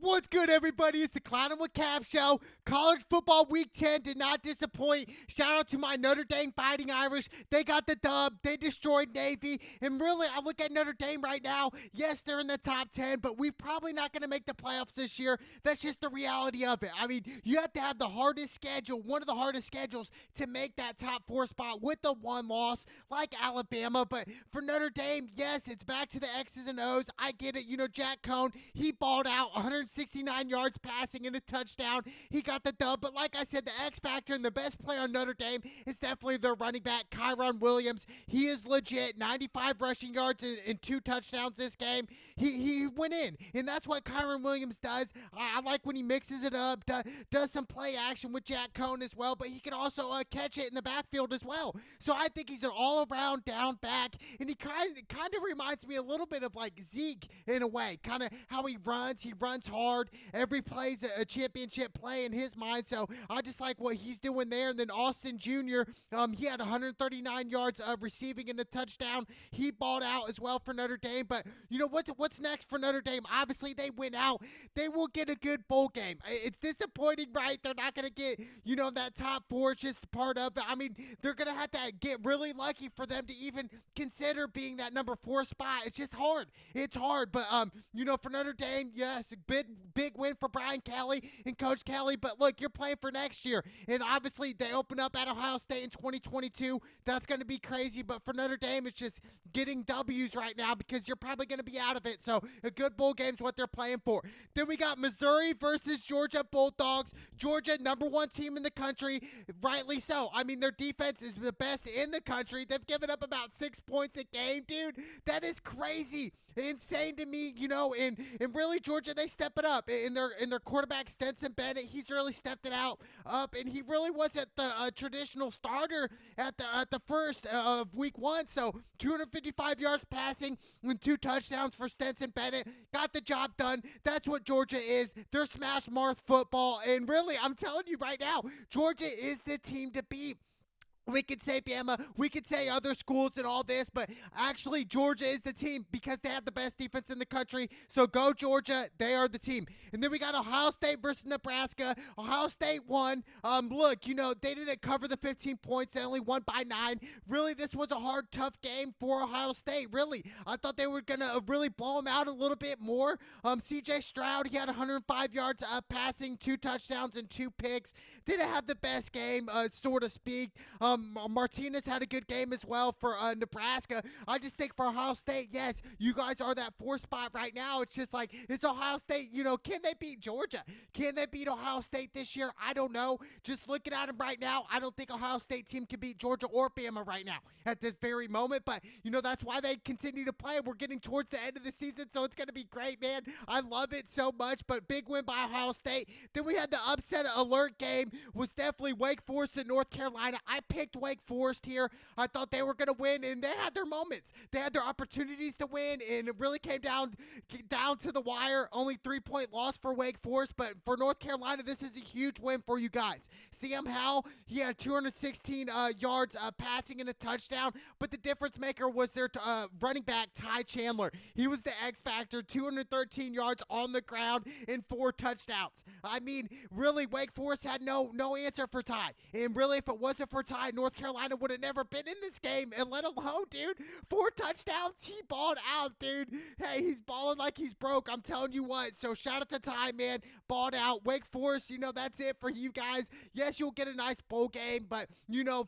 What's good, everybody? It's the Clown with Cap Show. College football week 10 did not disappoint. Shout out to my Notre Dame Fighting Irish. They got the dub. They destroyed Navy. And really, I look at Notre Dame right now. Yes, they're in the top 10, but we're probably not going to make the playoffs this year. That's just the reality of it. I mean, you have to have the hardest schedule, one of the hardest schedules, to make that top 4 spot with the one loss, like Alabama. But for Notre Dame, yes, it's back to the X's and O's. I get it. You know, Jack Cohn, he balled out 169 yards passing and a touchdown. He got the dub. But like I said, the X factor and the best player on Notre Dame is definitely their running back, Kyron Williams. He is legit. 95 rushing yards and 2 touchdowns this game. He went in, and that's what Kyron Williams does. I like when he mixes it up, does some play action with Jack Cohn as well, but he can also catch it in the backfield as well. So I think he's an all-around down back, and he kind of reminds me a little bit of like Zeke in a way, kind of how he runs. He runs hard. Every play's a championship play in his mind, so I just like what he's doing there. And then Austin Jr., he had 139 yards of receiving and a touchdown. He balled out as well for Notre Dame. But you know what's next for Notre Dame? Obviously, they win out. They will get a good bowl game. It's disappointing, right? They're not going to get, that top 4. It's just part of it. I mean, they're going to have to get really lucky for them to even consider being that number 4 spot. It's just hard. It's hard. But, for Notre Dame, yes, big win for Brian Kelly and Coach Kelly. But look, you're playing for next year. And obviously, they open up at Ohio State in 2022. That's going to be crazy. But for Notre Dame, it's just getting W's right now because you're probably going to be out of it. So a good bowl game is what they're playing for. Then we got Missouri versus Georgia Bulldogs. Georgia, number 1 team in the country, rightly so. I mean, their defense is the best in the country. They've given up about 6 points a game, dude. That is crazy. Insane to me, and really Georgia, they step it up in their quarterback Stetson Bennett. He's really stepped it up, and he really wasn't the traditional starter at the first of week 1. So 255 yards passing and 2 touchdowns for Stetson Bennett. Got the job done. That's what Georgia is. They're smash mouth football, and really, I'm telling you right now, Georgia is the team to beat. We could say Bama, we could say other schools and all this, but actually Georgia is the team because they have the best defense in the country. So go Georgia, they are the team. And then we got Ohio State versus Nebraska. Ohio State won. Look, they didn't cover the 15 points. They only won by 9. Really, this was a hard, tough game for Ohio State, really. I thought they were going to really blow them out a little bit more. C.J. Stroud, he had 105 yards passing, 2 touchdowns and 2 picks. Didn't have the best game, so to speak. Martinez had a good game as well for Nebraska. I just think for Ohio State, yes, you guys are that 4 spot right now. It's just like, it's Ohio State, can they beat Georgia? Can they beat Ohio State this year? I don't know. Just looking at them right now, I don't think Ohio State team can beat Georgia or Bama right now at this very moment. But, that's why they continue to play. We're getting towards the end of the season, so it's going to be great, man. I love it so much, but big win by Ohio State. Then we had the upset alert game, was definitely Wake Forest and North Carolina. I picked Wake Forest here. I thought they were going to win, and they had their moments. They had their opportunities to win, and it really came down to the wire. Only 3-point loss for Wake Forest, but for North Carolina, this is a huge win for you guys. Sam Howell, he had 216 yards passing and a touchdown, but the difference maker was their running back, Ty Chandler. He was the X factor, 213 yards on the ground and 4 touchdowns. I mean, really, Wake Forest had no answer for Ty, and really, if it wasn't for Ty, North Carolina would have never been in this game, and let alone, dude, 4 touchdowns. He balled out, dude. Hey, he's balling like he's broke. I'm telling you what. So shout out to Ty, man. Balled out. Wake Forest, that's it for you guys. Yes, you'll get a nice bowl game, but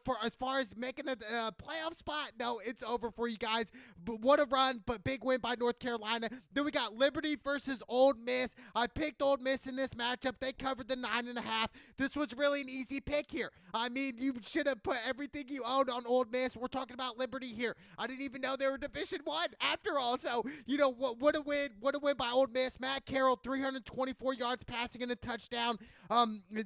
for as far as making a playoff spot, no, it's over for you guys. But what a run! But big win by North Carolina. Then we got Liberty versus Ole Miss. I picked Ole Miss in this matchup. They covered the 9.5. This was really an easy pick here. I mean, you should have put everything you owned on Ole Miss. We're talking about Liberty here. I didn't even know they were Division 1 after all. So, what a win. What a win by Ole Miss. Matt Carroll, 324 yards passing and a touchdown.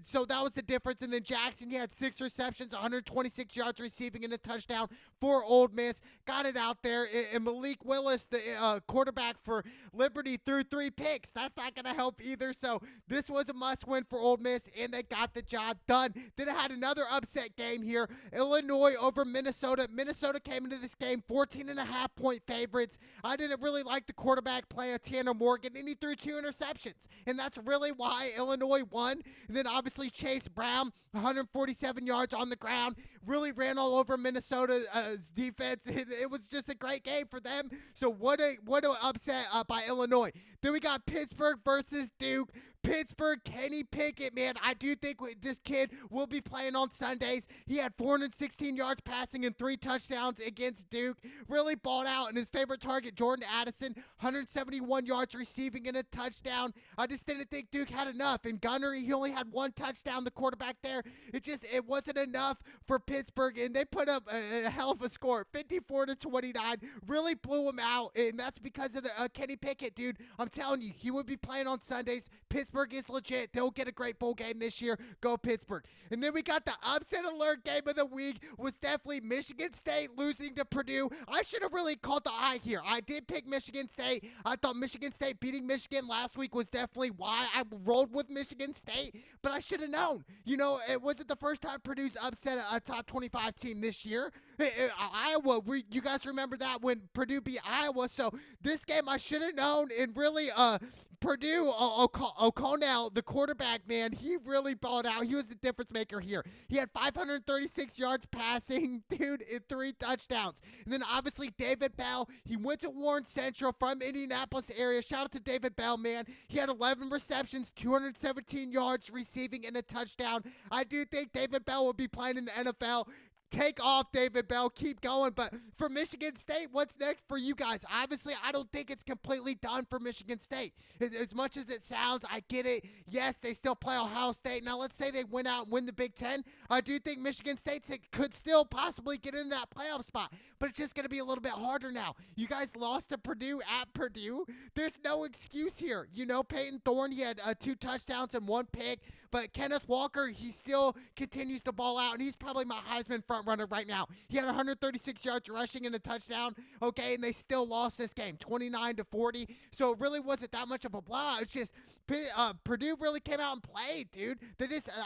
So that was the difference. And then Jackson, he had 6 receptions, 126 yards receiving and a touchdown for Ole Miss. Got it out there. And Malik Willis, the quarterback for Liberty, threw 3 picks. That's not going to help either. So this was a must win for Ole Miss, and they got the job done. Then I had another upset game here. Illinois over Minnesota. Minnesota came into this game 14.5-point favorites. I didn't really like the quarterback play of Tanner Morgan, and he threw 2 interceptions. And that's really why Illinois won. And then obviously Chase Brown, 147 yards on the ground, really ran all over Minnesota's defense. It was just a great game for them. So what a upset by Illinois. Then we got Pittsburgh versus Duke. Pittsburgh, Kenny Pickett, man, I do think this kid will be playing on Sundays. He had 416 yards passing and 3 touchdowns against Duke. Really balled out, and his favorite target, Jordan Addison, 171 yards receiving and a touchdown. I just didn't think Duke had enough. And Gunner, he only had 1 touchdown, the quarterback there. It wasn't enough for Pittsburgh, and they put up a hell of a score, 54-29. Really blew him out, and that's because of the Kenny Pickett, dude. I'm telling you, he would be playing on Sundays. Pittsburgh is legit. They'll get a great bowl game this year. Go Pittsburgh. And then we got the upset alert game of the week. Was definitely Michigan State losing to Purdue. I should have really caught the eye here. I did pick Michigan State. I thought Michigan State beating Michigan last week was definitely why I rolled with Michigan State, but I should have known. You know, it wasn't the first time Purdue's upset a top 25 team this year. Iowa, you guys remember that when Purdue beat Iowa? So this game I should have known, and really, Purdue, O'Connell, the quarterback, man, he really balled out. He was the difference maker here. He had 536 yards passing, dude, and 3 touchdowns. And then obviously David Bell, he went to Warren Central from Indianapolis area. Shout out to David Bell, man. He had 11 receptions, 217 yards receiving, and a touchdown. I do think David Bell will be playing in the NFL. Take off, David Bell. Keep going. But for Michigan State, what's next for you guys? Obviously, I don't think it's completely done for Michigan State. As much as it sounds, I get it. Yes, they still play Ohio State. Now, let's say they win out and win the Big Ten. I do think Michigan State could still possibly get in that playoff spot. But it's just going to be a little bit harder now. You guys lost to Purdue at Purdue. There's no excuse here. You know, Peyton Thorne, he had 2 touchdowns and 1 pick. But Kenneth Walker, he still continues to ball out, and he's probably my Heisman front runner right now. He had 136 yards rushing and a touchdown, okay, and they still lost this game, 29-40. So it really wasn't that much of a blowout. It's just Purdue really came out and played, dude.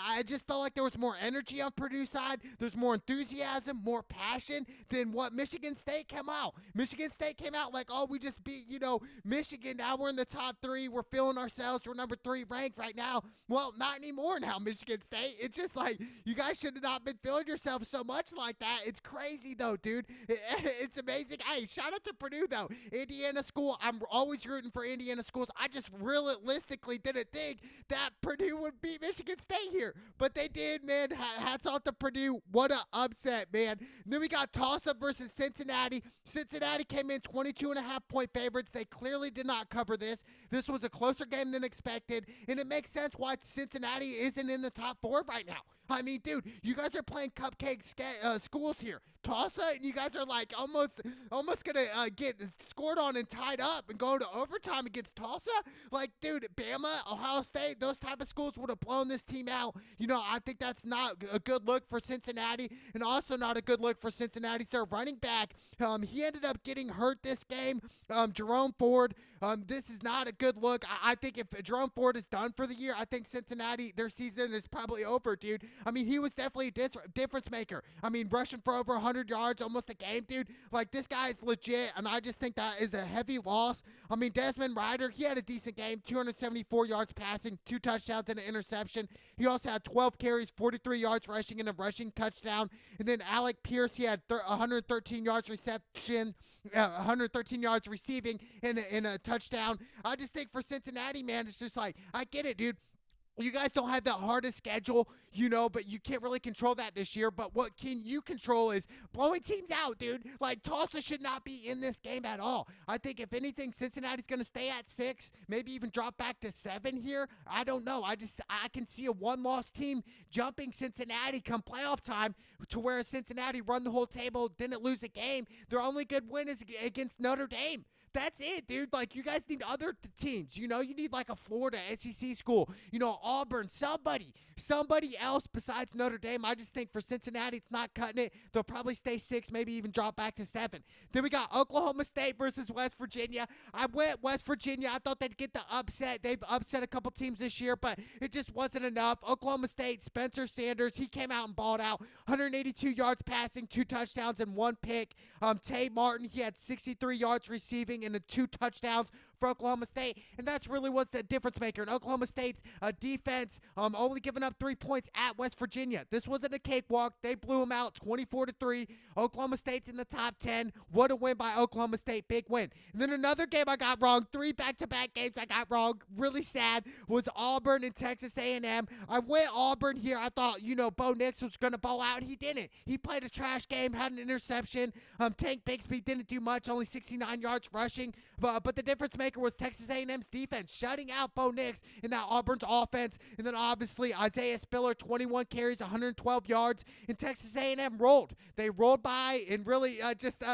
I just felt like there was more energy on Purdue's side. There's more enthusiasm, more passion than what Michigan State came out. Michigan State came out like, oh, we just beat, Michigan. Now we're in the top 3. We're feeling ourselves. We're number 3 ranked right now. Well, not anymore now, Michigan State. It's just like, you guys should have not been feeling yourself so much like that. It's crazy, though, dude. It's amazing. Hey, shout out to Purdue, though. Indiana school, I'm always rooting for Indiana schools. I just realistically didn't think that Purdue would beat Michigan State here. But they did, man. Hats off to Purdue. What an upset, man. And then we got Tulsa versus Cincinnati. Cincinnati came in 22.5-point favorites. They clearly did not cover this. This was a closer game than expected, and it makes sense why Cincinnati isn't in the top 4 right now. I mean, dude, you guys are playing cupcake schools here. Tulsa, and you guys are like almost gonna get scored on and tied up and go to overtime against Tulsa. Like, dude, Bama, Ohio State, those type of schools would have blown this team out. I think that's not a good look for Cincinnati, and also not a good look for Cincinnati's their running back. He ended up getting hurt this game. Jerome Ford. This is not a good look. I think if Jerome Ford is done for the year, I think Cincinnati, their season is probably over, dude. I mean, he was definitely a difference maker. I mean, rushing for over 100 yards almost a game, dude. Like, this guy is legit, and I just think that is a heavy loss. I mean, Desmond Ryder, he had a decent game, 274 yards passing, 2 touchdowns and an interception. He also had 12 carries, 43 yards rushing, and a rushing touchdown. And then Alec Pierce, he had 113 yards reception, 113 yards receiving, and a touchdown. I just think for Cincinnati, man, it's just like, I get it, dude. You guys don't have the hardest schedule, but you can't really control that this year. But what can you control is blowing teams out, dude. Like, Tulsa should not be in this game at all. I think, if anything, Cincinnati's going to stay at 6, maybe even drop back to 7 here. I don't know. I can see a one-loss team jumping Cincinnati come playoff time, to where Cincinnati run the whole table, didn't lose a game. Their only good win is against Notre Dame. That's it, dude. Like, you guys need other teams. You need like a Florida SEC school, Auburn, somebody else besides Notre Dame. I just think for Cincinnati, it's not cutting it. They'll probably stay 6, maybe even drop back to 7. Then we got Oklahoma State versus West Virginia. I went West Virginia. I thought they'd get the upset. They've upset a couple teams this year, but it just wasn't enough. Oklahoma State, Spencer Sanders, he came out and balled out. 182 yards passing, 2 touchdowns, and 1 pick. Tay Martin, he had 63 yards receiving and 2 touchdowns for Oklahoma State, and that's really what's the difference maker. In Oklahoma State's defense, only giving up 3 points at West Virginia. This wasn't a cakewalk. They blew them out 24-3. Oklahoma State's in the top 10. What a win by Oklahoma State. Big win. And then another game I got wrong. 3 back-to-back games I got wrong. Really sad. Was Auburn and Texas A&M. I went Auburn here. I thought, Bo Nix was going to ball out. He didn't. He played a trash game, had an interception. Tank Bigsby didn't do much, only 69 yards rushing. But the difference maker was Texas A&M's defense, shutting out Bo Nix in that Auburn's offense. And then obviously Isaiah Spiller, 21 carries, 112 yards. And Texas A&M rolled. They rolled by and really just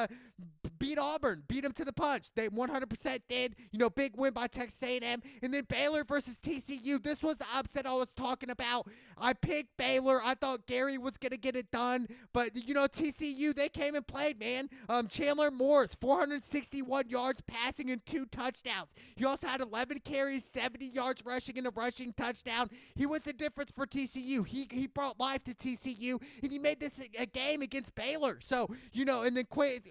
beat Auburn, beat them to the punch. They 100% did. Big win by Texas A&M. And then Baylor versus TCU. This was the upset I was talking about. I picked Baylor. I thought Gary was going to get it done. But, TCU, they came and played, man. Chandler Morris, 461 yards passing and 2 touchdowns. He also had 11 carries, 70 yards rushing and a rushing touchdown. He was the difference for TCU. He brought life to TCU, and he made this a game against Baylor. So, and then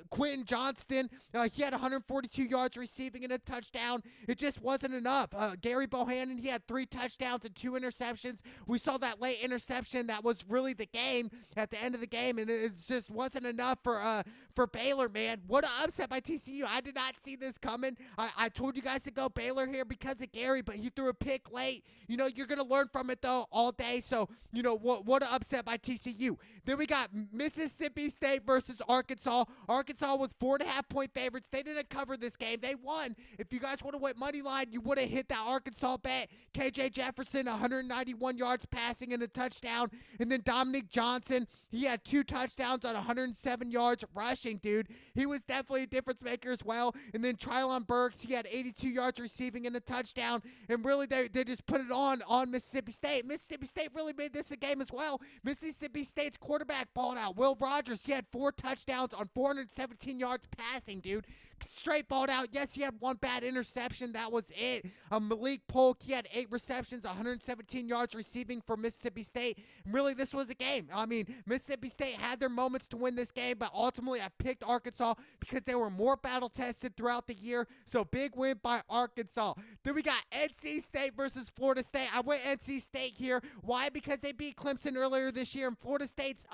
Quentin Johnston, he had 142 yards receiving and a touchdown. It just wasn't enough. Gary Bohannon, he had 3 touchdowns and 2 interceptions. We saw that late interception that was really the game at the end of the game, and it just wasn't enough for Baylor, man. What an upset by TCU. I did not see this coming. I told you guys to go Baylor here because of Gary, but he threw a pick late. You're going to learn from it, though, all day. So, what an upset by TCU. Then we got Mississippi State versus Arkansas. Arkansas was 4.5-point favorites. They didn't cover this game. They won. If you guys would have went money line, you would have hit that Arkansas bet. KJ Jefferson, 191 yards passing and a touchdown. And then Dominic Johnson, he had 2 touchdowns on 107 yards rushing, dude. He was definitely a difference maker as well. And then Treylon Burks, he had 82 yards receiving and a touchdown. And really, they just put it on Mississippi State. Mississippi State really made this a game as well. Mississippi State's quarterback balled out. Will Rogers, he had 4 touchdowns on 417 yards passing, dude. Straight balled out. Yes, he had 1 bad interception. That was it. Malik Polk, he had 8 receptions, 117 yards receiving for Mississippi State. And really, this was a game. I mean, Mississippi State had their moments to win this game, but ultimately I picked Arkansas because they were more battle-tested throughout the year. So, big win by Arkansas. Then we got NC State versus Florida State. I went NC State here. Why? Because they beat Clemson earlier this year, and Florida State's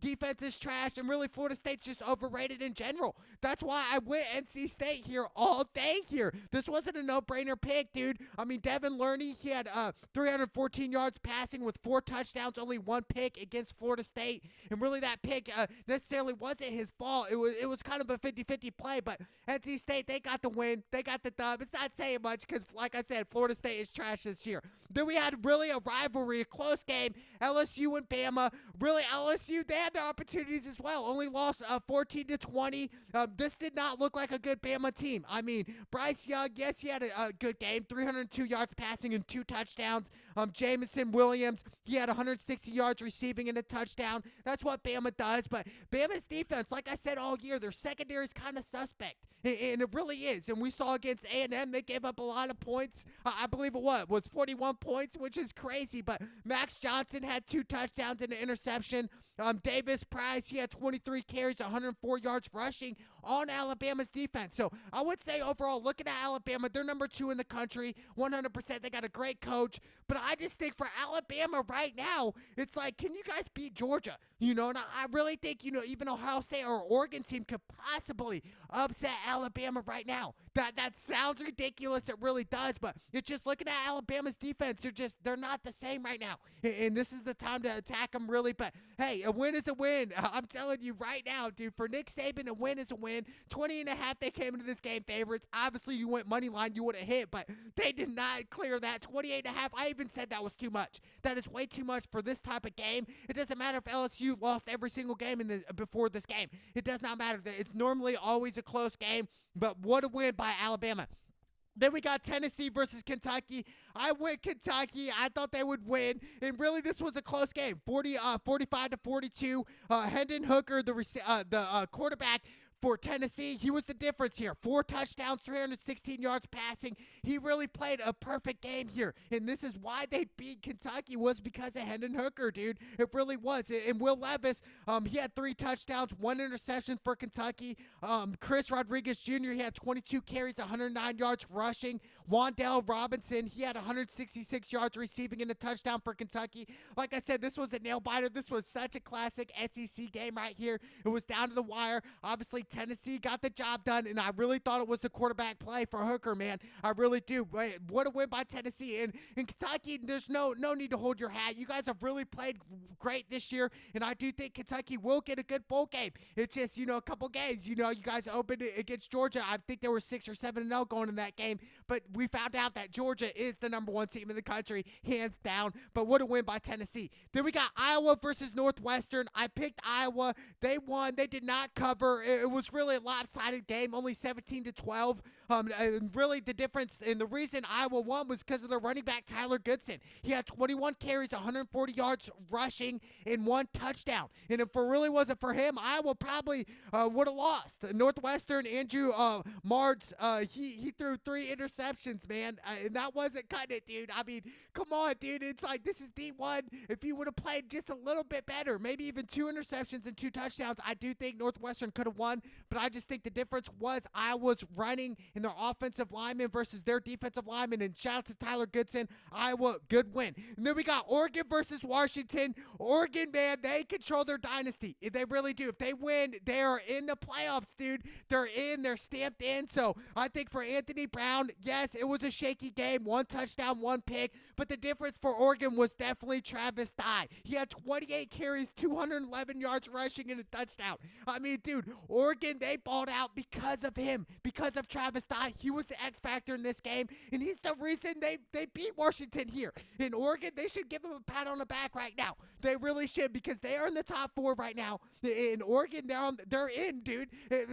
defense is trash, and really Florida State's just overrated in general. That's why I went NC State here all day here. This wasn't a no-brainer pick, dude. I mean, Devin Learney, he had 314 yards passing with 4 touchdowns, only 1 pick against Florida State. And really that pick necessarily wasn't his fault. It was kind of a 50-50 play, but NC State, they got the win. They got the dub. It's not saying much because, like I said, Florida State is trash this year. Then we had really a rivalry, a close game, LSU and Bama. Really, LSU, they had their opportunities as well. Only lost 14-20. This did not look like a good Bama team. I mean, Bryce Young, yes, he had a good game, 302 yards passing and 2 touchdowns. Jamison Williams, he had 160 yards receiving and a touchdown. That's what Bama does. But Bama's defense, like I said all year, their secondary is kind of suspect. And it really is. And we saw against A&M, they gave up a lot of points. I believe it was 41 points, which is crazy. But Max Johnson had 2 touchdowns and an interception. Davis Price, he had 23 carries, 104 yards rushing on Alabama's defense. So I would say overall, looking at Alabama, they're number 2 in the country, 100%. They got a great coach. But I just think for Alabama right now, it's like, can you guys beat Georgia? And I really think, even Ohio State or Oregon team could possibly upset Alabama right now. That sounds ridiculous. It really does. But it's just looking at Alabama's defense. They're not the same right now. And this is the time to attack them, really. But hey, a win is a win. I'm telling you right now, dude, for Nick Saban, a win is a win. 20.5, they came into this game favorites. Obviously, you went money line, you would have hit, but they did not clear that. 28.5, I even said that was too much. That is way too much for this type of game. It doesn't matter if LSU lost every single game before this game. It does not matter. It's normally always a close game, but what a win by Alabama. Then we got Tennessee versus Kentucky. I went Kentucky. I thought they would win. And really, this was a close game. 45-42. Hendon Hooker, the quarterback for Tennessee, he was the difference here. 4 touchdowns, 316 yards passing. He really played a perfect game here. And this is why they beat Kentucky, was because of Hendon Hooker, dude. It really was. And Will Levis, he had 3 touchdowns, 1 interception for Kentucky. Chris Rodriguez Jr., he had 22 carries, 109 yards rushing. Wan'Dale Robinson, he had 166 yards receiving and a touchdown for Kentucky. Like I said, this was a nail-biter. This was such a classic SEC game right here. It was down to the wire. Obviously, Tennessee got the job done, and I really thought it was the quarterback play for Hooker, man. I really do. What a win by Tennessee. And in Kentucky, there's no need to hold your hat. You guys have really played great this year, and I do think Kentucky will get a good bowl game. It's just, a couple games. You guys opened it against Georgia. I think they were 6 or 7-0 going in that game, but we found out that Georgia is the number 1 team in the country, hands down. But what a win by Tennessee. Then we got Iowa versus Northwestern. I picked Iowa. They won. They did not cover. It was really a lopsided game, only 17-12. And really the difference and the reason Iowa won was because of their running back Tyler Goodson. He had 21 carries, 140 yards rushing, and 1 touchdown. And if it really wasn't for him, Iowa probably would have lost. Northwestern, Andrew Mards, he threw 3 interceptions, man, and that wasn't cutting it, dude. I mean, come on, dude. It's like, this is D1. If you would have played just a little bit better, maybe even 2 interceptions and 2 touchdowns, I do think Northwestern could have won, but I just think the difference was Iowa's running in their offensive linemen versus their defensive linemen, and shout out to Tyler Goodson. Iowa, good win. And then we got Oregon versus Washington. Oregon, man, they control their dynasty. They really do. If they win, they are in the playoffs, dude. They're stamped in. So I think for Anthony Brown, yes, it was a shaky game. 1 touchdown, 1 pick, but the difference for Oregon was definitely Travis Dye. He had 28 carries, 211 yards rushing, and a touchdown. I mean, dude, Oregon, they balled out because of him, because of Travis Dye. He was the X factor in this game, and he's the reason they beat Washington here. In Oregon, they should give him a pat on the back right now. They really should, because they are in the top 4 right now. In Oregon, they're in, dude.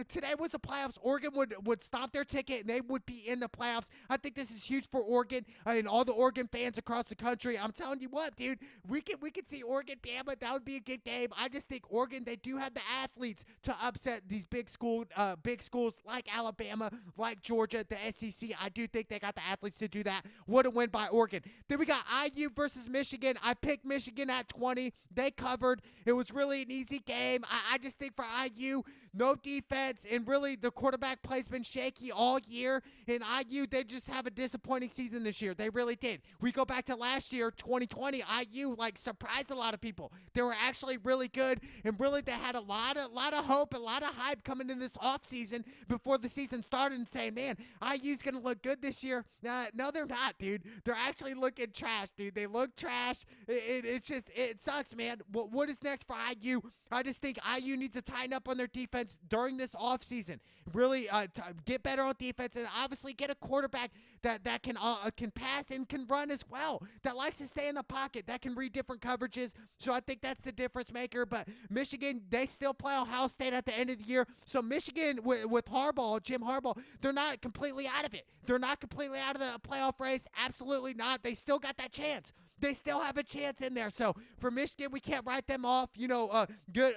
Today was the playoffs. Oregon would stop their ticket, and they would be in the playoffs. I think this is huge for Oregon and all the Oregon fans across the country. I'm telling you what, dude, we could see Oregon Bama. That would be a good game. I just think Oregon, they do have the athletes to upset these big schools like Alabama, like Georgia, the SEC. I do think they got the athletes to do that. What a win by Oregon. Then we got IU versus Michigan. I picked Michigan at 20. They covered. It was really an easy game. I just think for IU, no defense, and really the quarterback play's been shaky all year. And IU, they just have a disappointing season this year. They really did. We go back to last year, 2020, IU surprised a lot of people. They were actually really good, and really they had a lot of hope, a lot of hype coming in this offseason before the season started, and saying, man, IU's going to look good this year. No, they're not, dude. They're actually looking trash, dude. They look trash. It sucks, man. What is next for IU? I just think IU needs to tighten up on their defense during this offseason. Really get better on defense, and obviously get a quarterback that can pass and can run as well, that likes to stay in the pocket, that can read different coverages. So I think that's the difference maker. But Michigan, they still play Ohio State at the end of the year. So Michigan with Harbaugh, Jim Harbaugh, they're not completely out of it. They're not completely out of the playoff race. Absolutely not. They still got that chance. They still have a chance in there. So for Michigan, we can't write them off. Good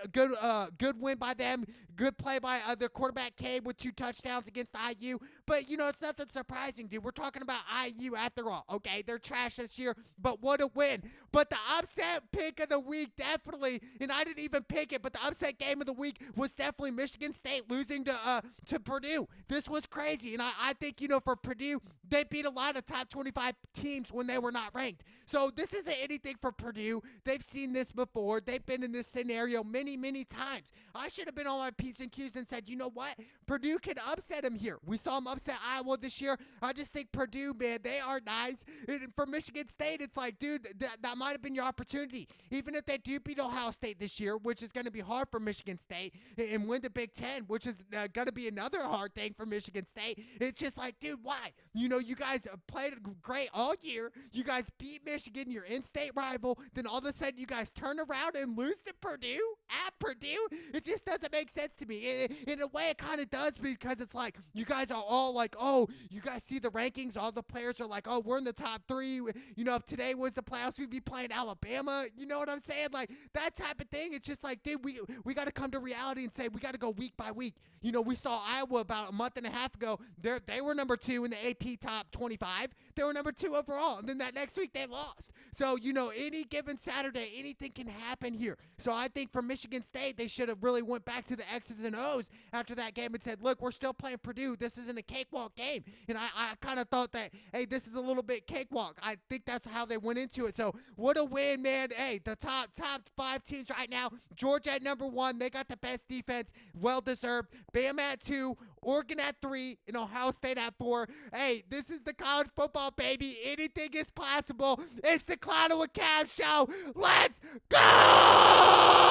win by them. Good play by their quarterback Cade with 2 touchdowns against IU. But it's nothing surprising, dude. We're talking about IU after all. Okay, they're trash this year, but what a win. But the upset pick of the week, definitely, and I didn't even pick it, but the upset game of the week was definitely Michigan State losing to Purdue. This was crazy, and I think for Purdue, they beat a lot of top 25 teams when they were not ranked. So So this isn't anything for Purdue. They've seen this before. They've been in this scenario many, many times. I should have been on my P's and Q's and said, you know what? Purdue can upset them here. We saw them upset Iowa this year. I just think Purdue, man, they are nice. And for Michigan State, it's like, dude, that might have been your opportunity. Even if they do beat Ohio State this year, which is going to be hard for Michigan State, and win the Big Ten, which is going to be another hard thing for Michigan State. It's just like, dude, why? You know, you guys played great all year. You guys beat Michigan, your in-state rival. Then all of a sudden, you guys turn around and lose to Purdue at Purdue. It just doesn't make sense to me. In a way, it kind of does, because it's like you guys are all like, oh, you guys see the rankings. All the players are like, oh, we're in the top 3. You know, if today was the playoffs, we'd be playing Alabama. You know what I'm saying? Like that type of thing. It's just like, dude, we got to come to reality and say we got to go week by week. You know, we saw Iowa about a month and a half ago. They were number 2 in the AP top 25. They were number 2 overall. And then that next week they lost. So, you know, any given Saturday, anything can happen here. So I think for Michigan State, they should have really went back to the X's and O's after that game and said, look, we're still playing Purdue. This isn't a cakewalk game. And I kind of thought that, hey, this is a little bit cakewalk. I think that's how they went into it. So what a win, man. Hey, the top 5 teams right now, Georgia at number 1. They got the best defense. Well-deserved. Bama at 2. Oregon at 3. And Ohio State at 4. Hey, this is the college football, baby. Anything is possible. It's the Cloud with Cavs show. Let's go!